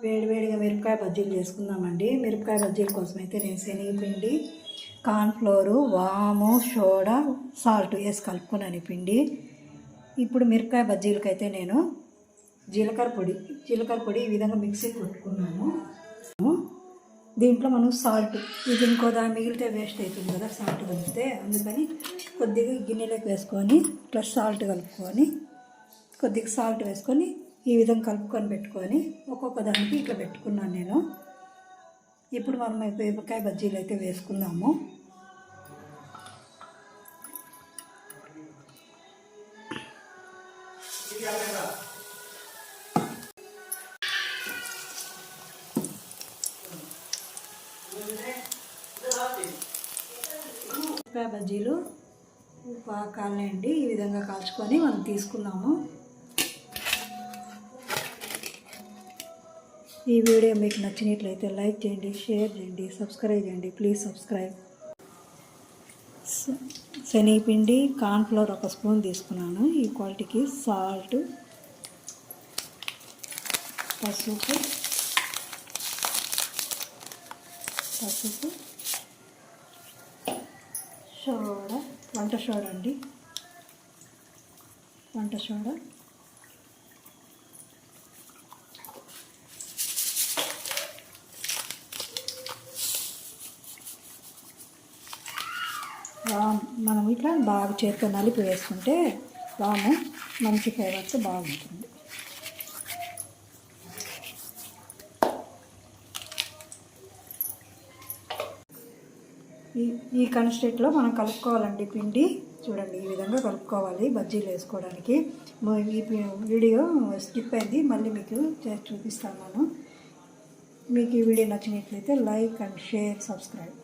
వేడివేడిగా మిరపకాయ బజ్జీలు చేసుకుందామండి. మిరపకాయ బజ్జీల కోసం అయితే నేను శనగపిండి, కార్న్ఫ్లోరు, వాము, సోడా, సాల్ట్ వేసి కలుపుకున్నాను పిండి. ఇప్పుడు మిరపకాయ బజ్జీలకైతే నేను జీలకర్ర పొడి ఈ విధంగా మిక్సీ కొట్టుకున్నాను. దీంట్లో మనం సాల్ట్, ఇది ఇంకో దాని మిగిలితే వేస్ట్ అవుతుంది కదా సాల్ట్ కలిపితే, అందుకని కొద్దిగా గిన్నెలోకి వేసుకొని ప్లస్ సాల్ట్ కలుపుకొని కొద్దిగా సాల్ట్ వేసుకొని ఈ విధంగా కలుపుకొని పెట్టుకొని ఒక్కొక్క దానికి ఇట్లా పెట్టుకున్నాను నేను. ఇప్పుడు మనం మిరపకాయ బజ్జీలు అయితే వేసుకుందాము. మిరపకాయ బజ్జీలు కాలండి ఈ విధంగా కాల్చుకొని మనం తీసుకుందాము. ఈ వీడియో మీకు నచ్చినట్లయితే లైక్ చేయండి, షేర్ చేయండి, సబ్స్క్రైబ్ చేయండి. Please subscribe. శనగపిండి, కార్న్ఫ్లోర్ 1 స్పూన్ తీసుకున్నాను ఈ క్వాలిటీకి, సాల్ట్, పసుపు, సోడా, వంట సోడా అండి, వంట సోడా, వాము. మనం ఇట్లా బాగా చేతితో నలిపి వేసుకుంటే వాము మంచి ఫ్లేవర్తో బాగుంటుంది. ఈ కన్సిస్టెంట్లో మనం కలుపుకోవాలండి పిండి. చూడండి ఈ విధంగా కలుపుకోవాలి బజ్జీలు వేసుకోవడానికి. ఈ వీడియో స్కిప్ అయింది, మళ్ళీ మీకు చేసి చూపిస్తాను. మీకు ఈ వీడియో నచ్చినట్లయితే లైక్ అండ్ షేర్, సబ్స్క్రైబ్.